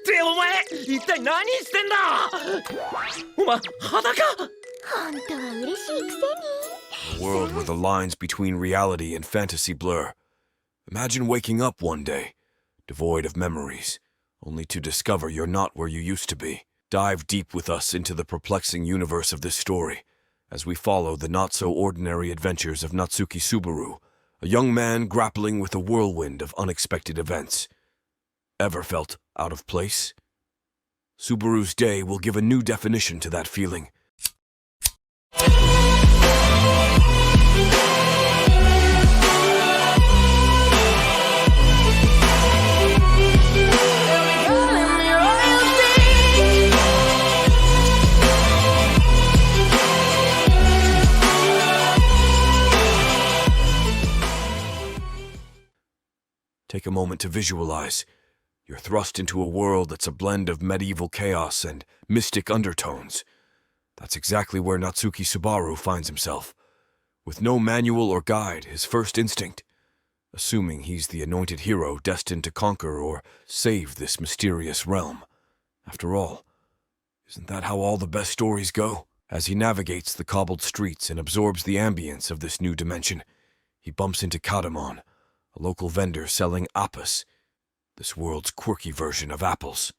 ってお前一体何してんだお前裸本当は嬉しいくせに A world where the lines between reality and fantasy blur. Imagine waking up one day, devoid of memories, only to discover you're not where you used to be. Dive deep with us into the perplexing universe of this story, as we follow the not-so-ordinary adventures of Natsuki Subaru, a young man grappling with a whirlwind of unexpected events. Ever felt out of place? Subaru's Day will give a new definition to that feeling. Take a moment to visualize. You're thrust into a world that's a blend of medieval chaos and mystic undertones. That's exactly where Natsuki Subaru finds himself. With no manual or guide, his first instinct, assuming he's the anointed hero destined to conquer or save this mysterious realm. After all, isn't that how all the best stories go? As he navigates the cobbled streets and absorbs the ambience of this new dimension, he bumps into Kadamon, a local vendor selling appas, this world's quirky version of apples.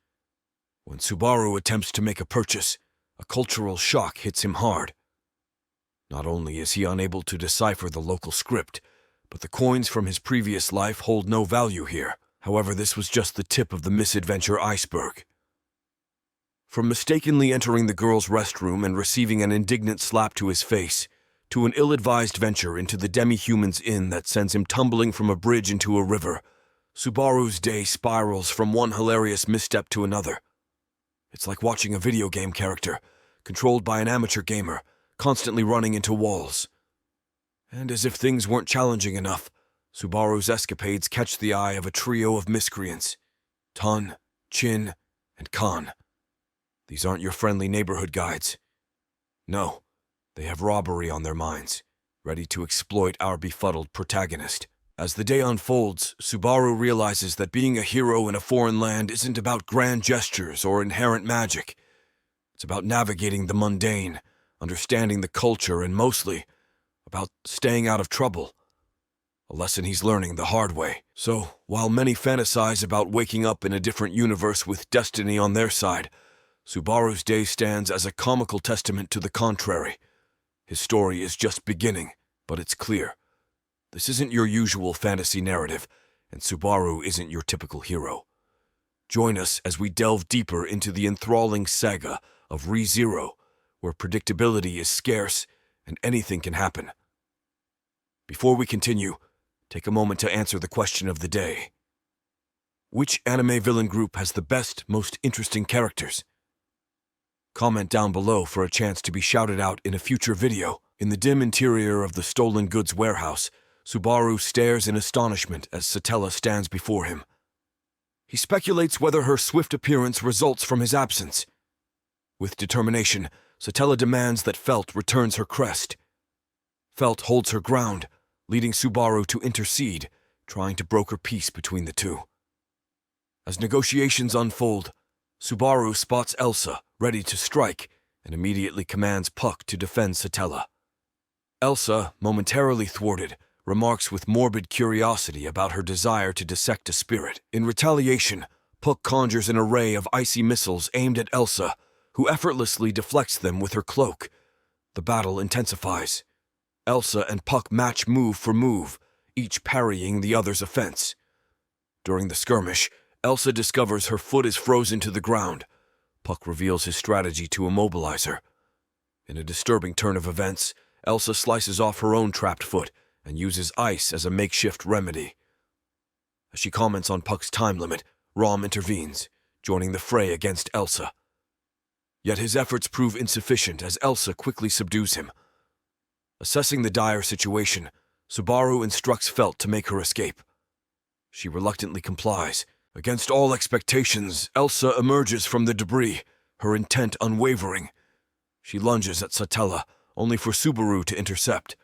When Subaru attempts to make a purchase, a cultural shock hits him hard. Not only is he unable to decipher the local script, but the coins from his previous life hold no value here. However, this was just the tip of the misadventure iceberg. From mistakenly entering the girl's restroom and receiving an indignant slap to his face, to an ill-advised venture into the demi-human's inn that sends him tumbling from a bridge into a river, Subaru's day spirals from one hilarious misstep to another. It's like watching a video game character, controlled by an amateur gamer, constantly running into walls. And as if things weren't challenging enough, Subaru's escapades catch the eye of a trio of miscreants: Ton, Chin, and Kan. These aren't your friendly neighborhood guides. No, they have robbery on their minds, ready to exploit our befuddled protagonist. As the day unfolds, Subaru realizes that being a hero in a foreign land isn't about grand gestures or inherent magic. It's about navigating the mundane, understanding the culture, and mostly about staying out of trouble. A lesson he's learning the hard way. So, while many fantasize about waking up in a different universe with destiny on their side, Subaru's day stands as a comical testament to the contrary. His story is just beginning, but it's clear. This isn't your usual fantasy narrative, and Subaru isn't your typical hero. Join us as we delve deeper into the enthralling saga of ReZero, where predictability is scarce and anything can happen. Before we continue, take a moment to answer the question of the day. Which anime villain group has the best, most interesting characters? Comment down below for a chance to be shouted out in a future video. In the dim interior of the stolen goods warehouse, Subaru stares in astonishment as Satella stands before him. He speculates whether her swift appearance results from his absence. With determination, Satella demands that Felt returns her crest. Felt holds her ground, leading Subaru to intercede, trying to broker peace between the two. As negotiations unfold, Subaru spots Elsa, ready to strike, and immediately commands Puck to defend Satella. Elsa, momentarily thwarted, remarks with morbid curiosity about her desire to dissect a spirit. In retaliation, Puck conjures an array of icy missiles aimed at Elsa, who effortlessly deflects them with her cloak. The battle intensifies. Elsa and Puck match move for move, each parrying the other's offense. During the skirmish, Elsa discovers her foot is frozen to the ground. Puck reveals his strategy to immobilize her. In a disturbing turn of events, Elsa slices off her own trapped foot and uses ice as a makeshift remedy. As she comments on Puck's time limit, Rom intervenes, joining the fray against Elsa. Yet his efforts prove insufficient as Elsa quickly subdues him. Assessing the dire situation, Subaru instructs Felt to make her escape. She reluctantly complies. Against all expectations, Elsa emerges from the debris, her intent unwavering. She lunges at Satella, only for Subaru to intercept.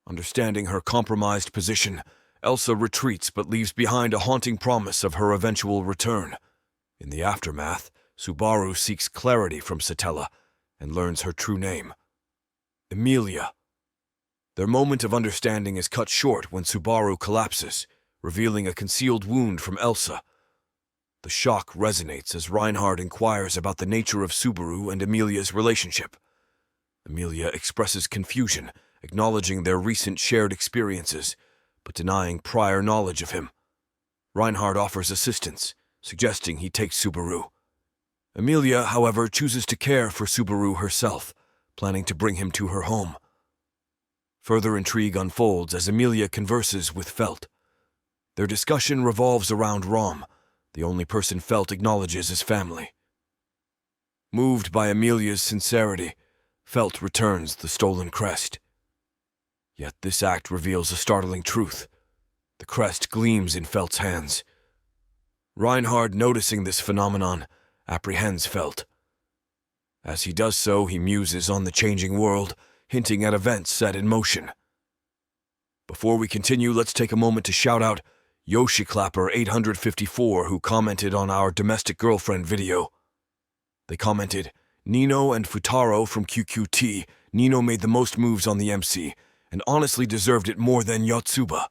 Understanding her compromised position, Elsa retreats but leaves behind a haunting promise of her eventual return. In the aftermath, Subaru seeks clarity from Satella and learns her true name, Emilia. Their moment of understanding is cut short when Subaru collapses, revealing a concealed wound from Elsa. The shock resonates as Reinhard inquires about the nature of Subaru and Emilia's relationship. Emilia expresses confusion, acknowledging their recent shared experiences, but denying prior knowledge of him. Reinhard offers assistance, suggesting he takes Subaru. Emilia, however, chooses to care for Subaru herself, planning to bring him to her home. Further intrigue unfolds as Emilia converses with Felt. Their discussion revolves around Rom, the only person Felt acknowledges as family. Moved by Emilia's sincerity, Felt returns the stolen crest. Yet this act reveals a startling truth. The crest gleams in Felt's hands. Reinhard, noticing this phenomenon, apprehends Felt. As he does so, he muses on the changing world, hinting at events set in motion. Before we continue, let's take a moment to shout out YoshiClapper854, who commented on our domestic girlfriend video. They commented, "Nino and Futaro from QQT. Nino made the most moves on the MC, and honestly deserved it more than Yotsuba."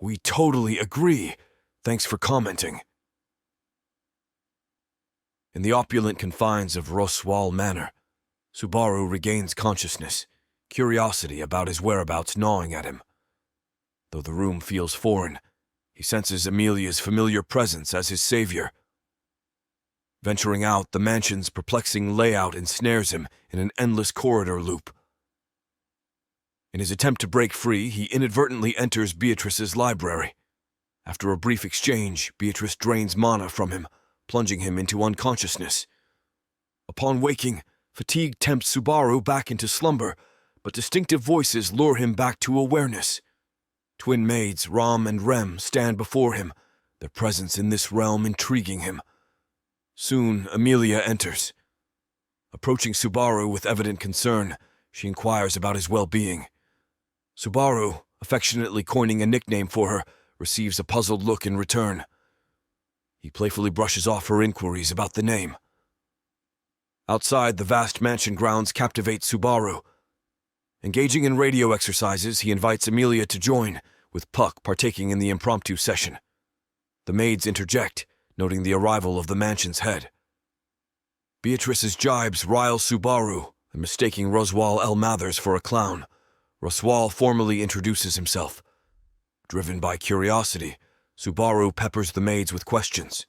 We totally agree. Thanks for commenting. In the opulent confines of Roswal Manor, Subaru regains consciousness, curiosity about his whereabouts gnawing at him. Though the room feels foreign, he senses Emilia's familiar presence as his savior. Venturing out, the mansion's perplexing layout ensnares him in an endless corridor loop. In his attempt to break free, he inadvertently enters Beatrice's library. After a brief exchange, Beatrice drains mana from him, plunging him into unconsciousness. Upon waking, fatigue tempts Subaru back into slumber, but distinctive voices lure him back to awareness. Twin maids, Rom and Rem, stand before him, their presence in this realm intriguing him. Soon, Emilia enters. Approaching Subaru with evident concern, she inquires about his well-being. Subaru, affectionately coining a nickname for her, receives a puzzled look in return. He playfully brushes off her inquiries about the name. Outside, the vast mansion grounds captivate Subaru. Engaging in radio exercises, he invites Emilia to join, with Puck partaking in the impromptu session. The maids interject, noting the arrival of the mansion's head. Beatrice's jibes rile Subaru, and mistaking Roswal El Mathers for a clown, Roswal formally introduces himself. Driven by curiosity, Subaru peppers the maids with questions.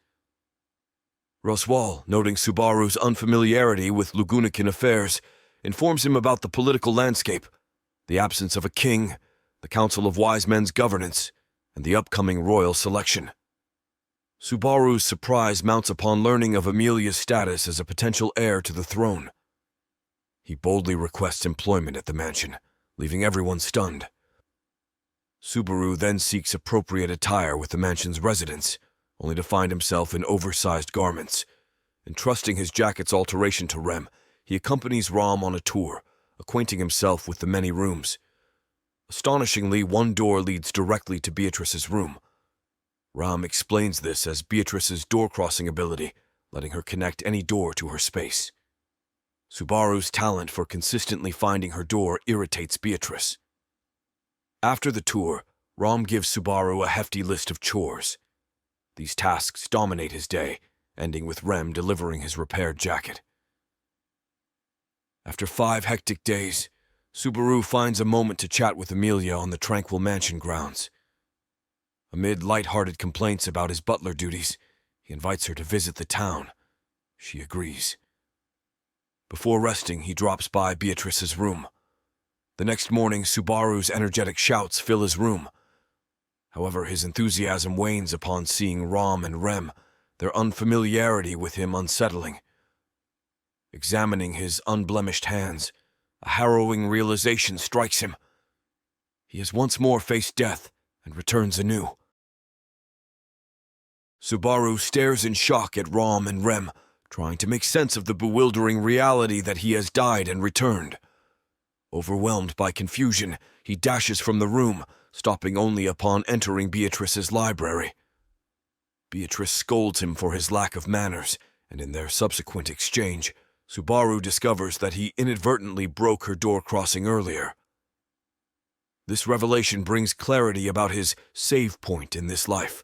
Roswal, noting Subaru's unfamiliarity with Lugunican affairs, informs him about the political landscape, the absence of a king, the Council of Wise Men's governance, and the upcoming royal selection. Subaru's surprise mounts upon learning of Emilia's status as a potential heir to the throne. He boldly requests employment at the mansion, leaving everyone stunned. Subaru then seeks appropriate attire with the mansion's residents, only to find himself in oversized garments. Entrusting his jacket's alteration to Rem, he accompanies Rom on a tour, acquainting himself with the many rooms. Astonishingly, one door leads directly to Beatrice's room. Ram explains this as Beatrice's door-crossing ability, letting her connect any door to her space. Subaru's talent for consistently finding her door irritates Beatrice. After the tour, Ram gives Subaru a hefty list of chores. These tasks dominate his day, ending with Rem delivering his repaired jacket. After 5 hectic days, Subaru finds a moment to chat with Emilia on the tranquil mansion grounds. Amid light-hearted complaints about his butler duties, he invites her to visit the town. She agrees. Before resting, he drops by Beatrice's room. The next morning, Subaru's energetic shouts fill his room. However, his enthusiasm wanes upon seeing Rom and Rem, their unfamiliarity with him unsettling. Examining his unblemished hands, a harrowing realization strikes him. He has once more faced death and returns anew. Subaru stares in shock at Rom and Rem, trying to make sense of the bewildering reality that he has died and returned. Overwhelmed by confusion, he dashes from the room, stopping only upon entering Beatrice's library. Beatrice scolds him for his lack of manners, and in their subsequent exchange, Subaru discovers that he inadvertently broke her door crossing earlier. This revelation brings clarity about his save point in this life.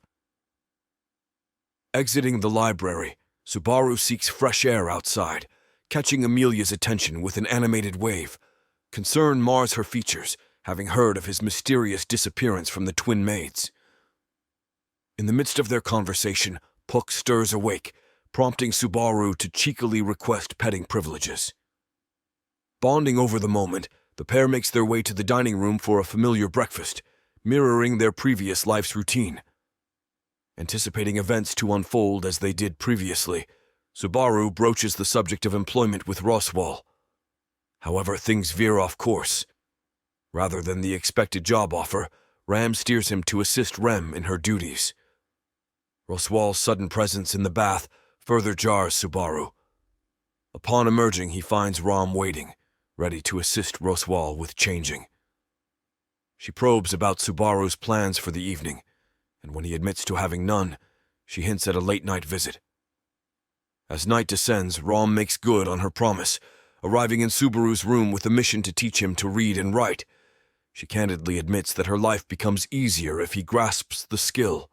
Exiting the library, Subaru seeks fresh air outside, catching Amelia's attention with an animated wave. Concern mars her features, having heard of his mysterious disappearance from the twin maids. In the midst of their conversation, Puck stirs awake, prompting Subaru to cheekily request petting privileges. Bonding over the moment, the pair makes their way to the dining room for a familiar breakfast, mirroring their previous life's routine. Anticipating events to unfold as they did previously, Subaru broaches the subject of employment with Roswal. However, things veer off course. Rather than the expected job offer, Ram steers him to assist Rem in her duties. Roswal's sudden presence in the bath further jars Subaru. Upon emerging, he finds Ram waiting, ready to assist Roswal with changing. She probes about Subaru's plans for the evening, and when he admits to having none, she hints at a late-night visit. As night descends, Ram makes good on her promise, arriving in Subaru's room with a mission to teach him to read and write. She candidly admits that her life becomes easier if he grasps the skill.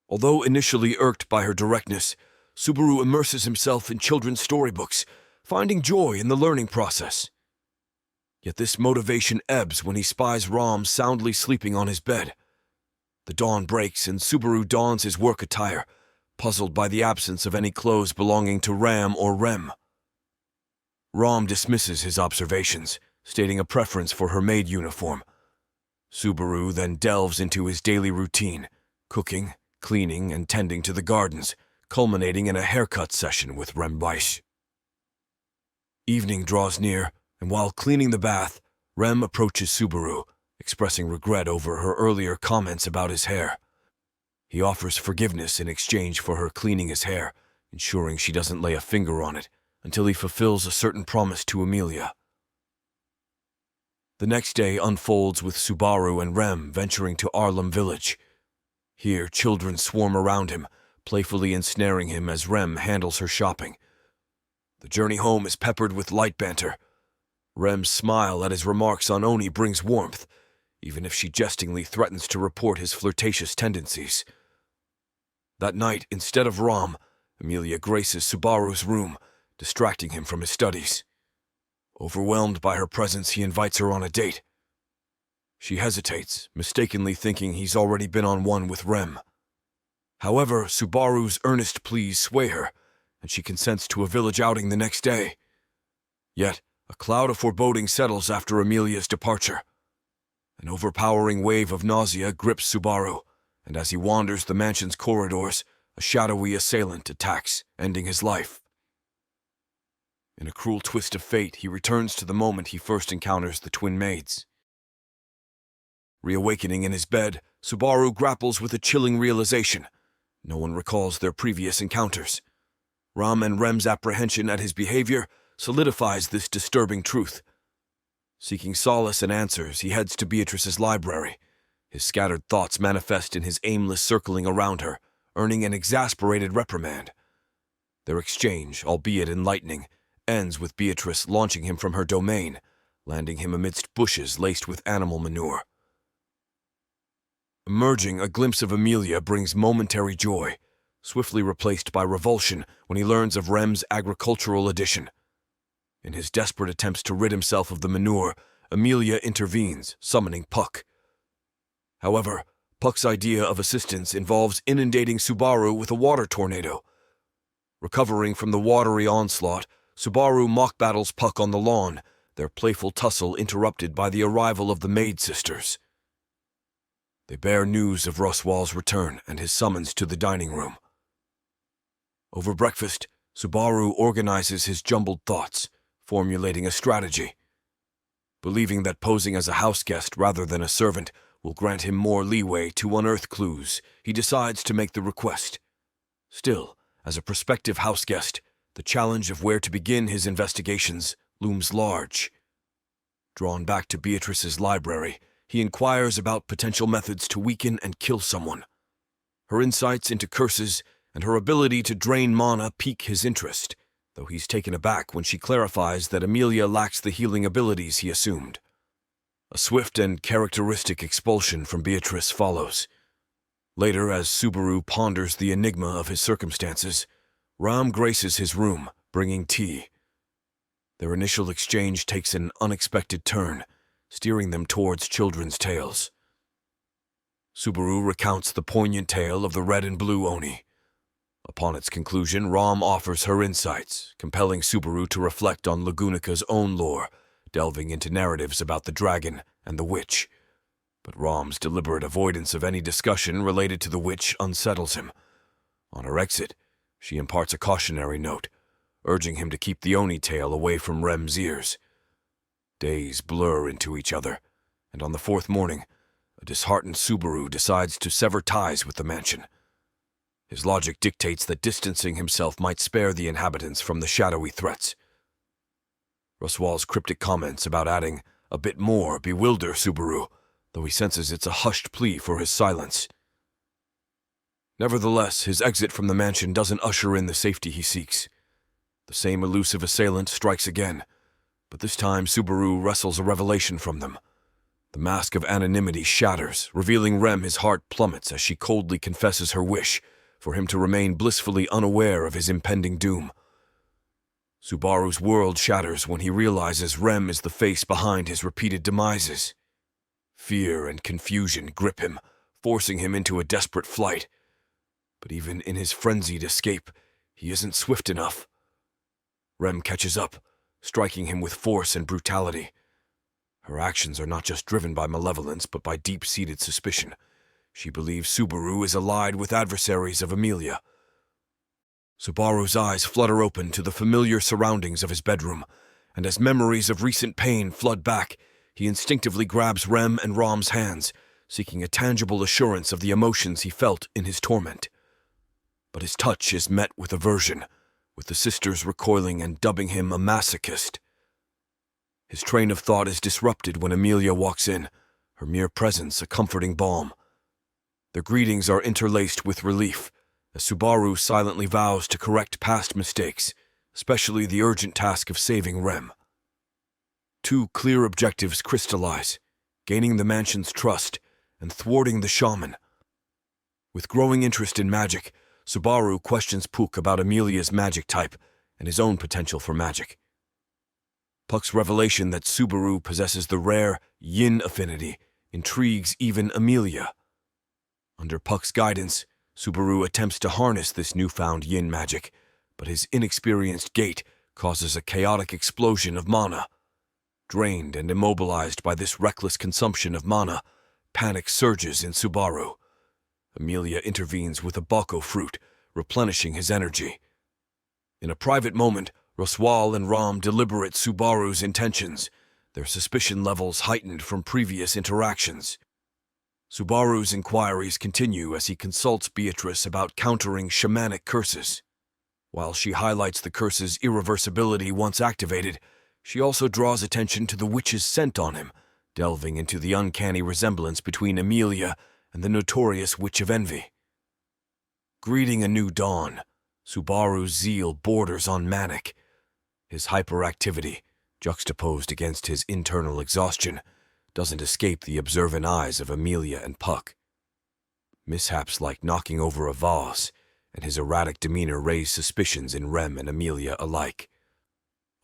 Although initially irked by her directness, Subaru immerses himself in children's storybooks, finding joy in the learning process. Yet this motivation ebbs when he spies Ram soundly sleeping on his bed. The dawn breaks and Subaru dons his work attire, puzzled by the absence of any clothes belonging to Ram or Rem. Ram dismisses his observations, stating a preference for her maid uniform. Subaru then delves into his daily routine, cooking, cleaning, and tending to the gardens, culminating in a haircut session with Rem Weiss. Evening draws near, and while cleaning the bath, Rem approaches Subaru, expressing regret over her earlier comments about his hair. He offers forgiveness in exchange for her cleaning his hair, ensuring she doesn't lay a finger on it until he fulfills a certain promise to Amelia. The next day unfolds with Subaru and Rem venturing to Arlem Village. Here, children swarm around him, playfully ensnaring him as Rem handles her shopping. The journey home is peppered with light banter. Rem's smile at his remarks on Oni brings warmth, even if she jestingly threatens to report his flirtatious tendencies. That night, instead of Ram, Amelia graces Subaru's room, distracting him from his studies. Overwhelmed by her presence, he invites her on a date. She hesitates, mistakenly thinking he's already been on one with Rem. However, Subaru's earnest pleas sway her, and she consents to a village outing the next day. Yet, a cloud of foreboding settles after Amelia's departure. An overpowering wave of nausea grips Subaru, and as he wanders the mansion's corridors, a shadowy assailant attacks, ending his life. In a cruel twist of fate, he returns to the moment he first encounters the twin maids. Reawakening in his bed, Subaru grapples with a chilling realization. No one recalls their previous encounters. Ram and Rem's apprehension at his behavior solidifies this disturbing truth. Seeking solace and answers, he heads to Beatrice's library. His scattered thoughts manifest in his aimless circling around her, earning an exasperated reprimand. Their exchange, albeit enlightening, ends with Beatrice launching him from her domain, landing him amidst bushes laced with animal manure. Emerging, a glimpse of Amelia brings momentary joy, swiftly replaced by revulsion when he learns of Rem's agricultural addition. In his desperate attempts to rid himself of the manure, Amelia intervenes, summoning Puck. However, Puck's idea of assistance involves inundating Subaru with a water tornado. Recovering from the watery onslaught, Subaru mock battles Puck on the lawn, their playful tussle interrupted by the arrival of the maid sisters. They bear news of Roswal's return and his summons to the dining room. Over breakfast, Subaru organizes his jumbled thoughts, formulating a strategy. Believing that posing as a house guest rather than a servant will grant him more leeway to unearth clues, he decides to make the request. Still, as a prospective house guest, the challenge of where to begin his investigations looms large. Drawn back to Beatrice's library, he inquires about potential methods to weaken and kill someone. Her insights into curses and her ability to drain mana pique his interest, though he's taken aback when she clarifies that Emilia lacks the healing abilities he assumed. A swift and characteristic expulsion from Beatrice follows. Later, as Subaru ponders the enigma of his circumstances, Ram graces his room, bringing tea. Their initial exchange takes an unexpected turn, steering them towards children's tales. Subaru recounts the poignant tale of the red and blue Oni. Upon its conclusion, Ram offers her insights, compelling Subaru to reflect on Lagunica's own lore, delving into narratives about the dragon and the witch. But Ram's deliberate avoidance of any discussion related to the witch unsettles him. On her exit, she imparts a cautionary note, urging him to keep the Oni tale away from Rem's ears. Days blur into each other, and on the fourth morning, a disheartened Subaru decides to sever ties with the mansion. His logic dictates that distancing himself might spare the inhabitants from the shadowy threats. Roswal's cryptic comments about adding a bit more bewilder Subaru, though he senses it's a hushed plea for his silence. Nevertheless, his exit from the mansion doesn't usher in the safety he seeks. The same elusive assailant strikes again, but this time Subaru wrestles a revelation from them. The mask of anonymity shatters, revealing Rem. His heart plummets as she coldly confesses her wish for him to remain blissfully unaware of his impending doom. Subaru's world shatters when he realizes Rem is the face behind his repeated demises. Fear and confusion grip him, forcing him into a desperate flight. But even in his frenzied escape, he isn't swift enough. Rem catches up, striking him with force and brutality. Her actions are not just driven by malevolence, but by deep-seated suspicion. She believes Subaru is allied with adversaries of Emilia. Subaru's eyes flutter open to the familiar surroundings of his bedroom, and as memories of recent pain flood back, he instinctively grabs Rem and Ram's hands, seeking a tangible assurance of the emotions he felt in his torment. But his touch is met with aversion, with the sisters recoiling and dubbing him a masochist. His train of thought is disrupted when Emilia walks in, her mere presence a comforting balm. Their greetings are interlaced with relief, as Subaru silently vows to correct past mistakes, especially the urgent task of saving Rem. Two clear objectives crystallize, gaining the mansion's trust and thwarting the shaman. With growing interest in magic, Subaru questions Puck about Emilia's magic type and his own potential for magic. Puck's revelation that Subaru possesses the rare yin affinity intrigues even Emilia. Under Puck's guidance, Subaru attempts to harness this newfound yin magic, but his inexperienced gait causes a chaotic explosion of mana. Drained and immobilized by this reckless consumption of mana, panic surges in Subaru. Emilia intervenes with a bako fruit, replenishing his energy. In a private moment, Roswal and Ram deliberate Subaru's intentions, their suspicion levels heightened from previous interactions. Subaru's inquiries continue as he consults Beatrice about countering shamanic curses. While she highlights the curse's irreversibility once activated, she also draws attention to the witch's scent on him, delving into the uncanny resemblance between Emilia and the notorious Witch of Envy. Greeting a new dawn, Subaru's zeal borders on manic. His hyperactivity, juxtaposed against his internal exhaustion, doesn't escape the observant eyes of Emilia and Puck. Mishaps like knocking over a vase and his erratic demeanor raise suspicions in Rem and Emilia alike.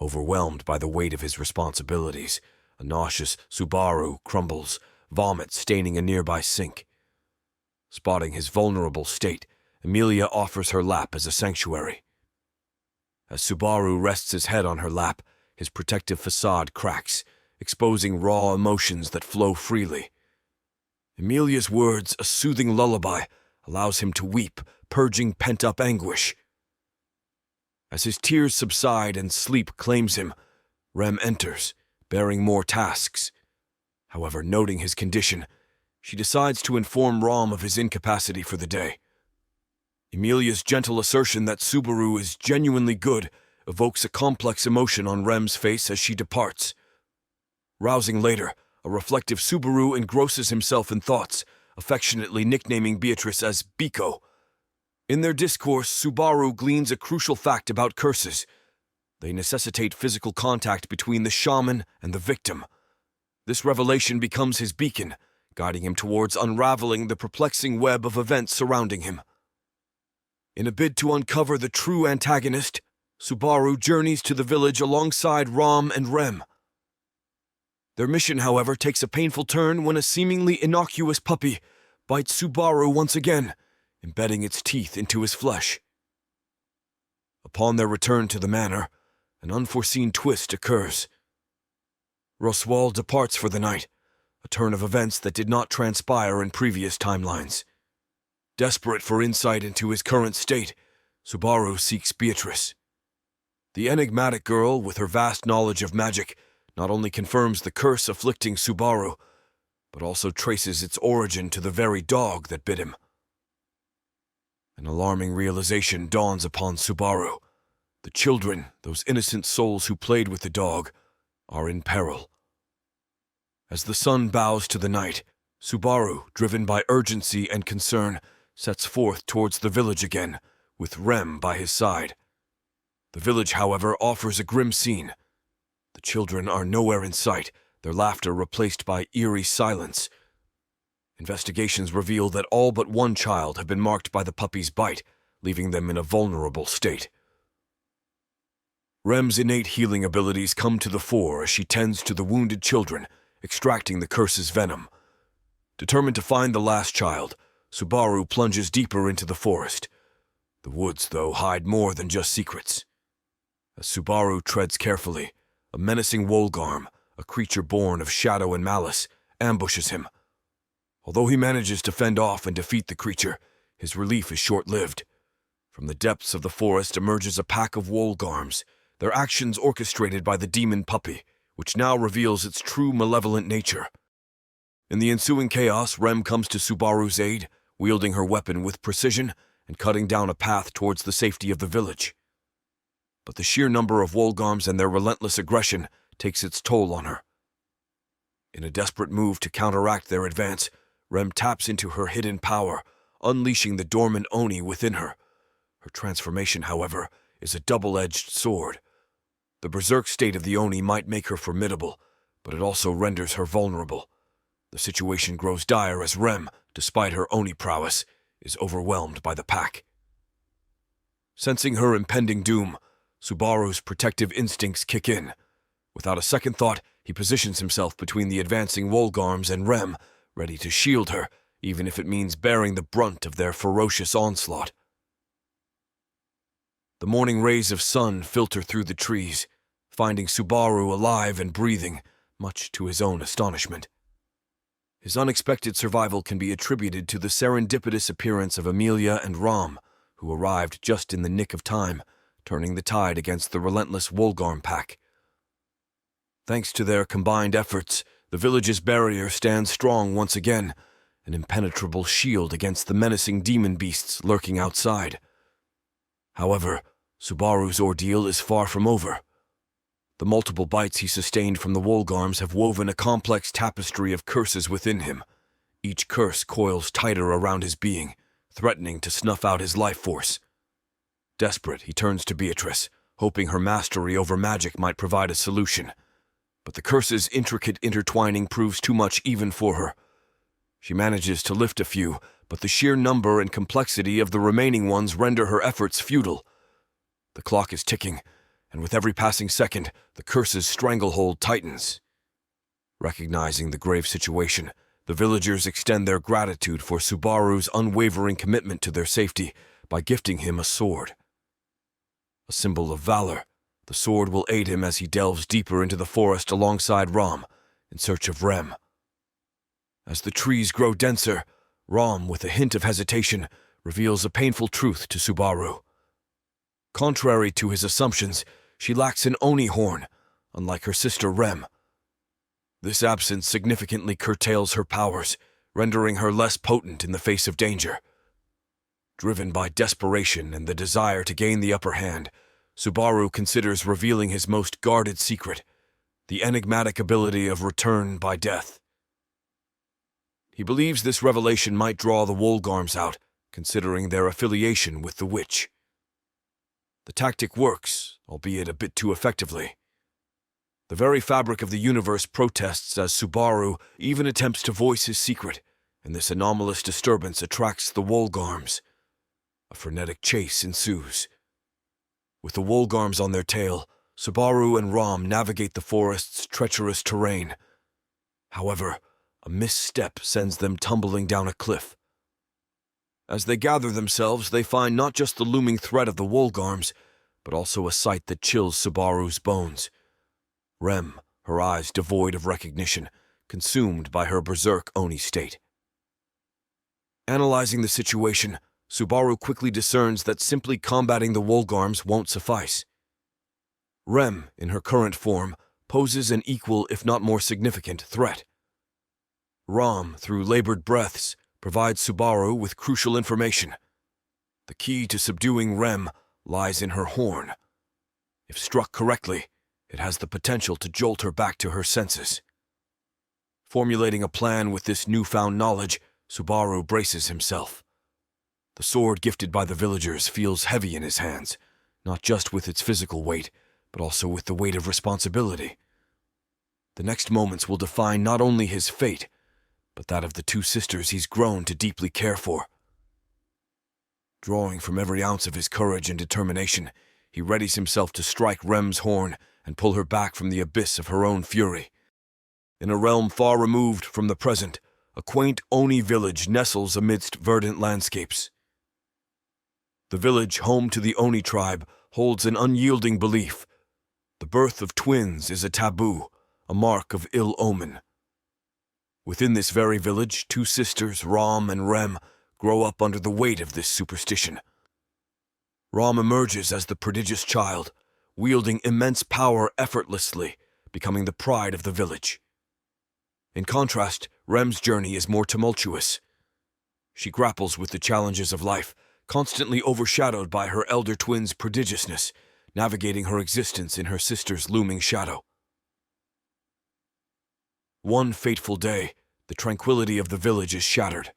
Overwhelmed by the weight of his responsibilities, a nauseous Subaru crumbles, vomit staining a nearby sink. Spotting his vulnerable state, Emilia offers her lap as a sanctuary. As Subaru rests his head on her lap, his protective facade cracks, exposing raw emotions that flow freely. Emilia's words, a soothing lullaby, allows him to weep, purging pent-up anguish. As his tears subside and sleep claims him, Rem enters, bearing more tasks. However, noting his condition, she decides to inform Ram of his incapacity for the day. Emilia's gentle assertion that Subaru is genuinely good evokes a complex emotion on Rem's face as she departs. Rousing later, a reflective Subaru engrosses himself in thoughts, affectionately nicknaming Beatrice as Biko. In their discourse, Subaru gleans a crucial fact about curses. They necessitate physical contact between the shaman and the victim. This revelation becomes his beacon, guiding him towards unraveling the perplexing web of events surrounding him. In a bid to uncover the true antagonist, Subaru journeys to the village alongside Ram and Rem. Their mission, however, takes a painful turn when a seemingly innocuous puppy bites Subaru once again, embedding its teeth into his flesh. Upon their return to the manor, an unforeseen twist occurs. Roswal departs for the night, a turn of events that did not transpire in previous timelines. Desperate for insight into his current state, Subaru seeks Beatrice. The enigmatic girl, with her vast knowledge of magic, not only confirms the curse afflicting Subaru, but also traces its origin to the very dog that bit him. An alarming realization dawns upon Subaru. The children, those innocent souls who played with the dog, are in peril. As the sun bows to the night, Subaru, driven by urgency and concern, sets forth towards the village again, with Rem by his side. The village, however, offers a grim scene. The children are nowhere in sight, their laughter replaced by eerie silence. Investigations reveal that all but one child have been marked by the puppy's bite, leaving them in a vulnerable state. Rem's innate healing abilities come to the fore as she tends to the wounded children, extracting the curse's venom. Determined to find the last child, Subaru plunges deeper into the forest. The woods, though, hide more than just secrets. As Subaru treads carefully, a menacing Wolgarm, a creature born of shadow and malice, ambushes him. Although he manages to fend off and defeat the creature, his relief is short-lived. From the depths of the forest emerges a pack of Wolgarms, their actions orchestrated by the demon puppy, which now reveals its true malevolent nature. In the ensuing chaos, Rem comes to Subaru's aid, wielding her weapon with precision and cutting down a path towards the safety of the village. But the sheer number of Wolgarms and their relentless aggression takes its toll on her. In a desperate move to counteract their advance, Rem taps into her hidden power, unleashing the dormant Oni within her. Her transformation, however, is a double-edged sword. The berserk state of the Oni might make her formidable, but it also renders her vulnerable. The situation grows dire as Rem, despite her Oni prowess, is overwhelmed by the pack. Sensing her impending doom, Subaru's protective instincts kick in. Without a second thought, he positions himself between the advancing Wolgarms and Rem, ready to shield her, even if it means bearing the brunt of their ferocious onslaught. The morning rays of sun filter through the trees, finding Subaru alive and breathing, much to his own astonishment. His unexpected survival can be attributed to the serendipitous appearance of Amelia and Ram, who arrived just in the nick of time, turning the tide against the relentless Wolgarm pack. Thanks to their combined efforts, the village's barrier stands strong once again, an impenetrable shield against the menacing demon beasts lurking outside. However, Subaru's ordeal is far from over. The multiple bites he sustained from the Wolgarms have woven a complex tapestry of curses within him. Each curse coils tighter around his being, threatening to snuff out his life force. Desperate, he turns to Beatrice, hoping her mastery over magic might provide a solution. But the curse's intricate intertwining proves too much even for her. She manages to lift a few, but the sheer number and complexity of the remaining ones render her efforts futile. The clock is ticking, and with every passing second, the curse's stranglehold tightens. Recognizing the grave situation, the villagers extend their gratitude for Subaru's unwavering commitment to their safety by gifting him a sword. A symbol of valor, the sword will aid him as he delves deeper into the forest alongside Ram, in search of Rem. As the trees grow denser, Ram, with a hint of hesitation, reveals a painful truth to Subaru. Contrary to his assumptions, she lacks an Oni horn, unlike her sister Rem. This absence significantly curtails her powers, rendering her less potent in the face of danger. Driven by desperation and the desire to gain the upper hand, Subaru considers revealing his most guarded secret, the enigmatic ability of return by death. He believes this revelation might draw the Wolgarms out, considering their affiliation with the witch. The tactic works, albeit a bit too effectively. The very fabric of the universe protests as Subaru even attempts to voice his secret, and this anomalous disturbance attracts the Wolgarms. A frenetic chase ensues. With the Wolgarms on their tail, Subaru and Rom navigate the forest's treacherous terrain. However, a misstep sends them tumbling down a cliff. As they gather themselves, they find not just the looming threat of the Wolgarms, but also a sight that chills Subaru's bones. Rem, her eyes devoid of recognition, consumed by her berserk Oni state. Analyzing the situation, Subaru quickly discerns that simply combating the Wolgarms won't suffice. Rem, in her current form, poses an equal if not more significant threat. Rom, through labored breaths, provides Subaru with crucial information. The key to subduing Rem lies in her horn. If struck correctly, it has the potential to jolt her back to her senses. Formulating a plan with this newfound knowledge, Subaru braces himself. The sword gifted by the villagers feels heavy in his hands, not just with its physical weight, but also with the weight of responsibility. The next moments will define not only his fate, but that of the two sisters he's grown to deeply care for. Drawing from every ounce of his courage and determination, he readies himself to strike Rem's horn and pull her back from the abyss of her own fury. In a realm far removed from the present, a quaint Oni village nestles amidst verdant landscapes. The village, home to the Oni tribe, holds an unyielding belief. The birth of twins is a taboo, a mark of ill omen. Within this very village, two sisters, Rom and Rem, grow up under the weight of this superstition. Rom emerges as the prodigious child, wielding immense power effortlessly, becoming the pride of the village. In contrast, Rem's journey is more tumultuous. She grapples with the challenges of life, constantly overshadowed by her elder twin's prodigiousness, navigating her existence in her sister's looming shadow. One fateful day, the tranquility of the village is shattered.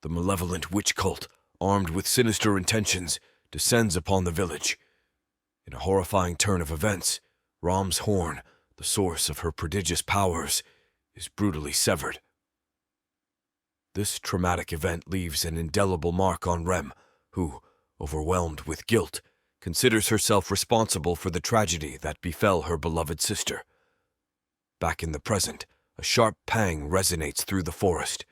The malevolent witch cult, armed with sinister intentions, descends upon the village. In a horrifying turn of events, Rom's horn, the source of her prodigious powers, is brutally severed. This traumatic event leaves an indelible mark on Rem, who, overwhelmed with guilt, considers herself responsible for the tragedy that befell her beloved sister. Back in the present, a sharp pang resonates through the forest.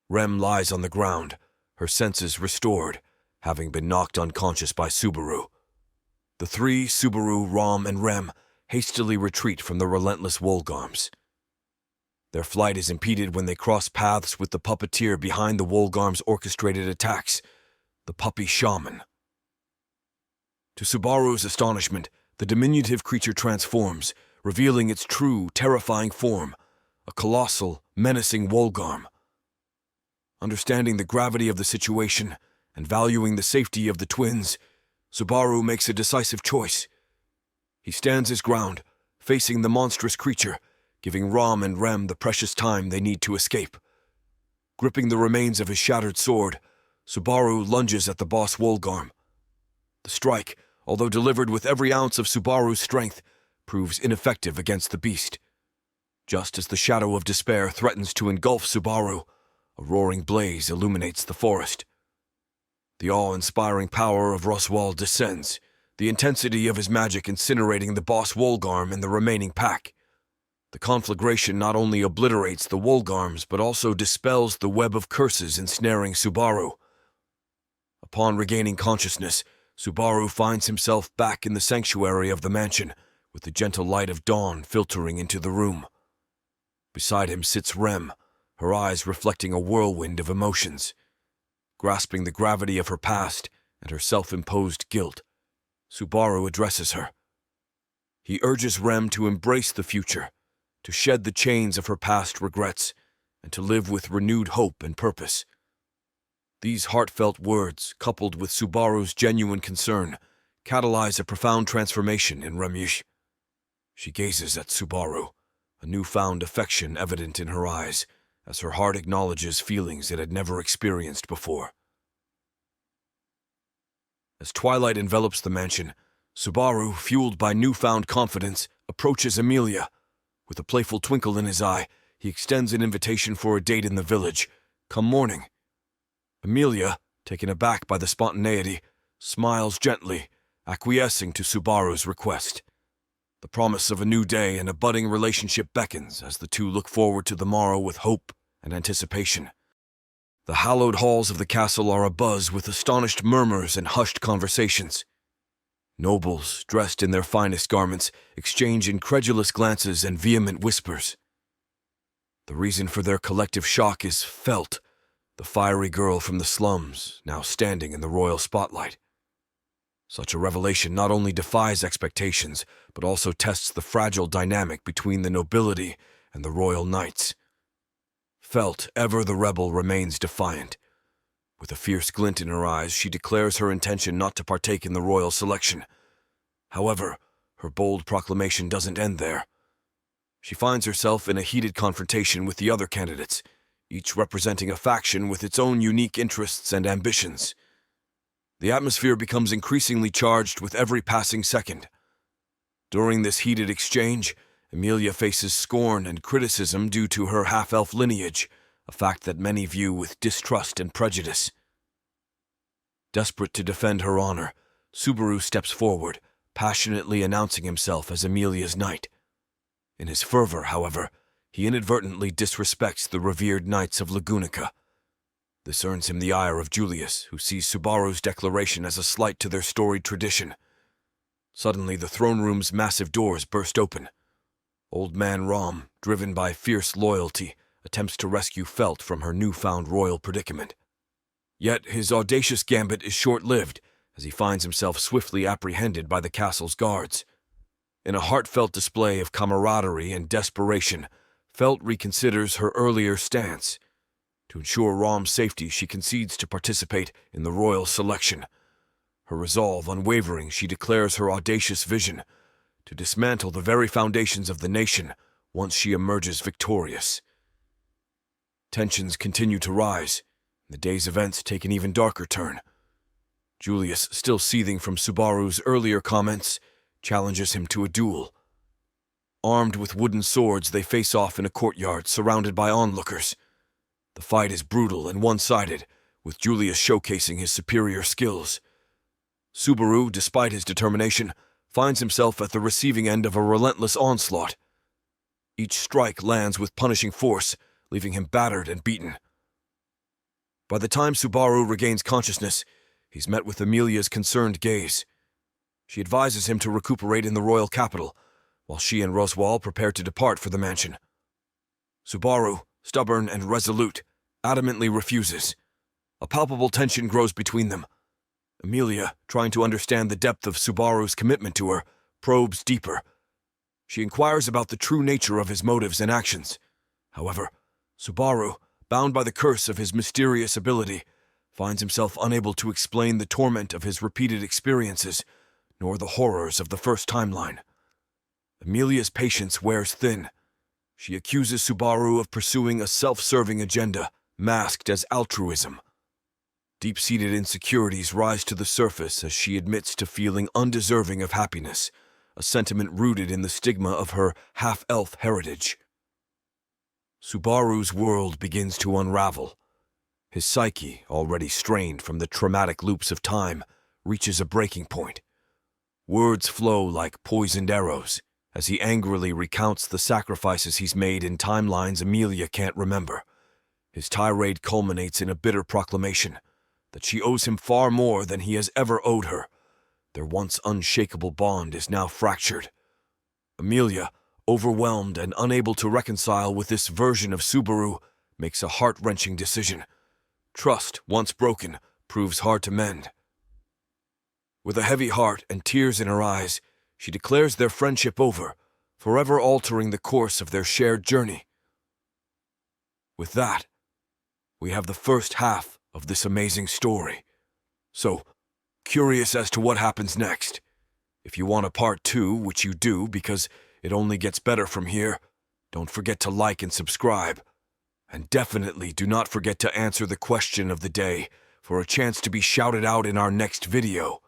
Rem lies on the ground, her senses restored, having been knocked unconscious by Subaru. The three, Subaru, Rom, and Rem, hastily retreat from the relentless Wolgarms. Their flight is impeded when they cross paths with the puppeteer behind the Wolgarms' orchestrated attacks, the puppy shaman. To Subaru's astonishment, the diminutive creature transforms, revealing its true, terrifying form, a colossal, menacing Wolgarm. Understanding the gravity of the situation and valuing the safety of the twins, Subaru makes a decisive choice. He stands his ground, facing the monstrous creature, giving Rom and Rem the precious time they need to escape. Gripping the remains of his shattered sword, Subaru lunges at the boss Wolgarm. The strike, although delivered with every ounce of Subaru's strength, proves ineffective against the beast. Just as the shadow of despair threatens to engulf Subaru, a roaring blaze illuminates the forest. The awe-inspiring power of Roswal descends, the intensity of his magic incinerating the boss Wolgarm and the remaining pack. The conflagration not only obliterates the Wolgarms, but also dispels the web of curses ensnaring Subaru. Upon regaining consciousness, Subaru finds himself back in the sanctuary of the mansion, with the gentle light of dawn filtering into the room. Beside him sits Rem, her eyes reflecting a whirlwind of emotions. Grasping the gravity of her past and her self-imposed guilt, Subaru addresses her. He urges Rem to embrace the future, to shed the chains of her past regrets, and to live with renewed hope and purpose. These heartfelt words, coupled with Subaru's genuine concern, catalyze a profound transformation in Remyush. She gazes at Subaru, a newfound affection evident in her eyes, as her heart acknowledges feelings it had never experienced before. As twilight envelops the mansion, Subaru, fueled by newfound confidence, approaches Emilia. With a playful twinkle in his eye, he extends an invitation for a date in the village, come morning. Emilia, taken aback by the spontaneity, smiles gently, acquiescing to Subaru's request. The promise of a new day and a budding relationship beckons as the two look forward to the morrow with hope and anticipation. The hallowed halls of the castle are abuzz with astonished murmurs and hushed conversations. Nobles, dressed in their finest garments, exchange incredulous glances and vehement whispers. The reason for their collective shock is Felt, the fiery girl from the slums, now standing in the royal spotlight. Such a revelation not only defies expectations, but also tests the fragile dynamic between the nobility and the royal knights. Felt, ever the rebel, remains defiant. With a fierce glint in her eyes, she declares her intention not to partake in the royal selection. However, her bold proclamation doesn't end there. She finds herself in a heated confrontation with the other candidates, each representing a faction with its own unique interests and ambitions. The atmosphere becomes increasingly charged with every passing second. During this heated exchange, Emilia faces scorn and criticism due to her half-elf lineage, a fact that many view with distrust and prejudice. Desperate to defend her honor, Subaru steps forward, passionately announcing himself as Emilia's knight. In his fervor, however, he inadvertently disrespects the revered knights of Lagunica. This earns him the ire of Julius, who sees Subaru's declaration as a slight to their storied tradition. Suddenly, the throne room's massive doors burst open. Old man Rom, driven by fierce loyalty, attempts to rescue Felt from her newfound royal predicament. Yet his audacious gambit is short-lived, as he finds himself swiftly apprehended by the castle's guards. In a heartfelt display of camaraderie and desperation, Felt reconsiders her earlier stance. To ensure Rom's safety, she concedes to participate in the royal selection. Her resolve unwavering, she declares her audacious vision to dismantle the very foundations of the nation once she emerges victorious. Tensions continue to rise. The day's events take an even darker turn. Julius, still seething from Subaru's earlier comments, challenges him to a duel. Armed with wooden swords, they face off in a courtyard surrounded by onlookers. The fight is brutal and one-sided, with Julius showcasing his superior skills. Subaru, despite his determination, finds himself at the receiving end of a relentless onslaught. Each strike lands with punishing force, leaving him battered and beaten. By the time Subaru regains consciousness, he's met with Emilia's concerned gaze. She advises him to recuperate in the royal capital, while she and Roswal prepare to depart for the mansion. Subaru, stubborn and resolute, adamantly refuses. A palpable tension grows between them. Emilia, trying to understand the depth of Subaru's commitment to her, probes deeper. She inquires about the true nature of his motives and actions. However, Subaru, bound by the curse of his mysterious ability, finds himself unable to explain the torment of his repeated experiences, nor the horrors of the first timeline. Emilia's patience wears thin. She accuses Subaru of pursuing a self-serving agenda, masked as altruism. Deep-seated insecurities rise to the surface as she admits to feeling undeserving of happiness, a sentiment rooted in the stigma of her half-elf heritage. Subaru's world begins to unravel. His psyche, already strained from the traumatic loops of time, reaches a breaking point. Words flow like poisoned arrows as he angrily recounts the sacrifices he's made in timelines Emilia can't remember. His tirade culminates in a bitter proclamation that she owes him far more than he has ever owed her. Their once unshakable bond is now fractured. Emilia, overwhelmed and unable to reconcile with this version of Subaru, makes a heart-wrenching decision. Trust, once broken, proves hard to mend. With a heavy heart and tears in her eyes, she declares their friendship over, forever altering the course of their shared journey. With that, we have the first half of this amazing story. So, curious as to what happens next. If you want a part 2, which you do because it only gets better from here, don't forget to like and subscribe. And definitely do not forget to answer the question of the day for a chance to be shouted out in our next video.